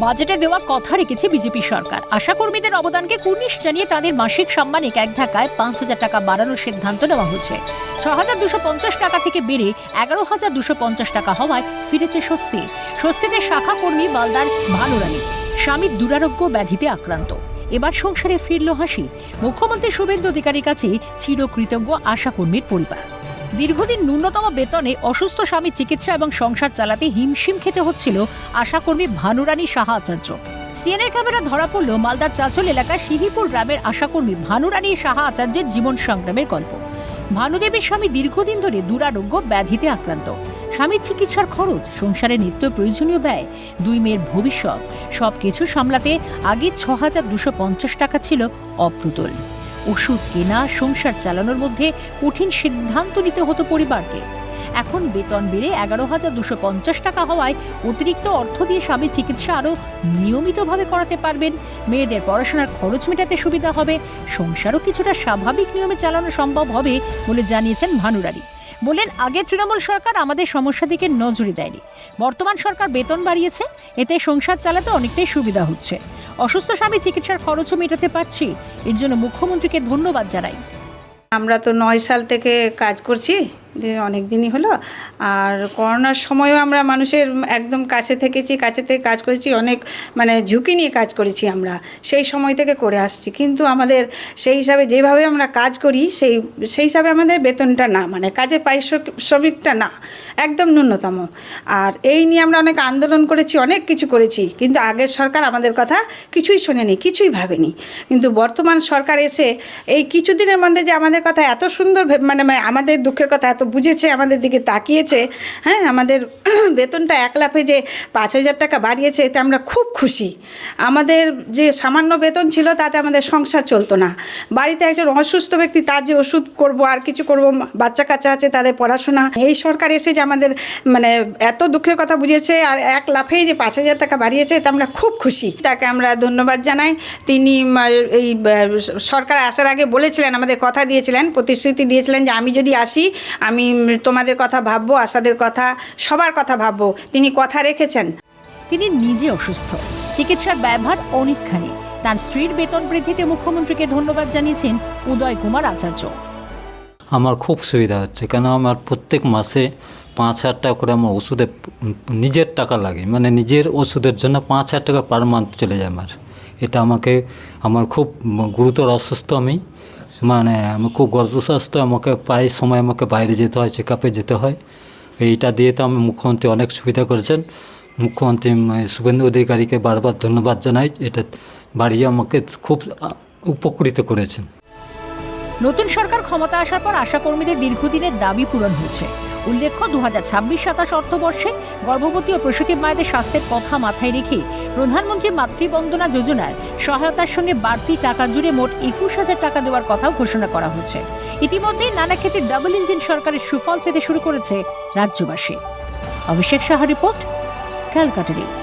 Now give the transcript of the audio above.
বাজেটে দেওয়া কথা রেখেছে বিজেপি সরকার। আশাকর্মীদের অবদানকে কুর্নিশ জানিয়ে তাদের মাসিক সাম্মানিক এক ধাক্কায় 5,000 টাকা বাড়ানোর সিদ্ধান্ত নেওয়া হয়েছে। 6,250 টাকা থেকে বেড়ে 11,250 টাকা হওয়ায় ফিরেছে স্বস্তি। স্বস্তিতে শাখা কর্মী মালদার ভানুরানী স্বামীর দুরারোগ্য ব্যাধিতে আক্রান্ত। এবার সংসারে ফিরল হাসি। মুখ্যমন্ত্রী শুভেন্দু অধিকারীর কাছে চিরকৃতজ্ঞ আশাকর্মীর পরিবার। দীর্ঘদিন ন্যূনতম বেতনে অসুস্থ স্বামীর চিকিৎসা এবং সংসার চালাতে হিমশিম খেতে হচ্ছিল আশাকর্মী ভানুরানী সাহা আচার্য। সিএনএর ক্যামেরা ধরা পড়ল মালদার চাঁচল এলাকার সিহিপুর গ্রামের আশাকর্মী ভানুরানী সাহা আচার্যের জীবন সংগ্রামের গল্প। ভানুদেবীর স্বামী দীর্ঘদিন ধরে দুরারোগ্য ব্যাধিতে আক্রান্ত। স্বামীর চিকিৎসার খরচ, সংসারের নিত্য প্রয়োজনীয় ব্যয়, 2 মেয়ের ভবিষ্যৎ সবকিছু সামলাতে আগে 6,250 টাকা ছিল অপ্রতুল। ওষুধ কেনা, সংসার চালানোর মধ্যে কঠিন সিদ্ধান্ত নিতে হতো পরিবারকে। এখন বেতন বেড়ে 11,250 টাকা হওয়ায় অতিরিক্ত অর্থ দিয়ে স্বামীর চিকিৎসা আরও নিয়মিতভাবে করাতে পারবেন। মেয়েদের পড়াশোনার খরচ মেটাতে সুবিধা হবে, সংসারও কিছুটা স্বাভাবিক নিয়মে চালানো সম্ভব হবে বলে জানিয়েছেন ভানুরানী। বলেন, আগে তৃণমূল সরকার আমাদের সমস্যা দিকে নজরে দেয়নি, বর্তমান সরকার বেতন বাড়িয়েছে, এতে সংসার চালাতে অনেকটাই সুবিধা হচ্ছে। অসুস্থ স্বামী চিকিৎসার খরচও মেটাতে পারছি, এর জন্য মুখ্যমন্ত্রীকে ধন্যবাদ জানাই। আমরা তো 9 সাল থেকে কাজ করছি, অনেক দিনই হলো। আর করোনার সময়ও আমরা মানুষের একদম কাছে থেকেছি, কাছে থেকে কাজ করেছি, অনেক ঝুঁকি নিয়ে কাজ করেছি আমরা, সেই সময় থেকে করে আসছি। কিন্তু আমাদের সেই হিসাবে যেভাবে আমরা কাজ করি সেই হিসাবে আমাদের বেতনটা না, কাজের পারিশ্রমিকটা না, একদম ন্যূনতম। আর এই নিয়ে আমরা অনেক আন্দোলন করেছি, অনেক কিছু করেছি, কিন্তু আগের সরকার আমাদের কথা কিছুই শোনেনি, কিছুই ভাবেনি। কিন্তু বর্তমান সরকার এসে এই কিছুদিনের মধ্যে যে আমাদের কথা এত সুন্দর আমাদের দুঃখের কথা এত বুঝেছে, আমাদের দিকে তাকিয়েছে, হ্যাঁ, আমাদের বেতনটা 1 লাফে যে 5,000 টাকা বাড়িয়েছে, এতে আমরা খুব খুশি। আমাদের যে সামান্য বেতন ছিল তাতে আমাদের সংসার চলতো না। বাড়িতে একজন অসুস্থ ব্যক্তি, তার যে ওষুধ করব, আর কিছু করব, বাচ্চা কাচ্চা আছে তাদের পড়াশোনা, এই সরকার এসে যে আমাদের এত দুঃখের কথা বুঝেছে আর 1 লাফেই যে 5,000 টাকা বাড়িয়েছে, এতে আমরা খুব খুশি। তাকে আমরা ধন্যবাদ জানাই। তিনি এই সরকার আসার আগে বলেছিলেন, আমাদের কথা দিয়েছিলেন, প্রতিশ্রুতি দিয়েছিলেন যে আমি যদি আসি আমি তোমাদের কথা ভাববো, আশাদের কথা, সবার কথা ভাববো। তিনি কথা রেখেছেন। তিনি নিজে অসুস্থ, চিকিৎসার ব্যয়ভার অনেকখানি। তার স্ত্রীর বেতন বৃদ্ধিতে মুখ্যমন্ত্রীকে ধন্যবাদ জানিয়েছেন উদয় কুমার আচার্য। আমার খুব সুবিধা হচ্ছে, কেন আমার প্রত্যেক মাসে 5,000 টাকা করে আমার ওষুধে নিজের টাকা লাগে, নিজের ওষুধের জন্য 5,000 টাকা পার মান্থ চলে যায় আমার। এটা আমার খুব গুরুতর অসুস্থ, আমি খুব গর্ভস্বাস্থ্য, আমাকে প্রায় সময় আমাকে বাইরে যেতে হয়, চেক আপে যেতে হয়। এইটা দিয়ে তো আমি মুখ্যমন্ত্রী অনেক সুবিধা করেছেন। মুখ্যমন্ত্রী শুভেন্দু অধিকারীকে বারবার ধন্যবাদ জানাই, এটা বাড়িয়ে আমাকে খুব উপকৃত করেছেন। নতুন সরকার ক্ষমতা আসার পর আশাকর্মীদের দীর্ঘদিনের দাবি পূরণ হয়েছে। উল্লেখ্য, 2026-27 অর্থবর্ষে গর্ভবতী ও প্রসূতি মায়েদের স্বাস্থ্যের কথা মাথায় রেখে প্রধানমন্ত্রী মাতৃবন্দনা যোজনার সহায়তার সঙ্গে বাড়তি টাকা জুড়ে মোট 21,000 টাকা দেওয়ার কথাও ঘোষণা করা হয়েছে। ইতিমধ্যেই নানা ক্ষেত্রে ডাবল ইঞ্জিন সরকারের সুফল পেতে শুরু করেছে রাজ্যবাসী। অভিষেক সাহা রিপোর্ট, ক্যালকাটা নিউজ।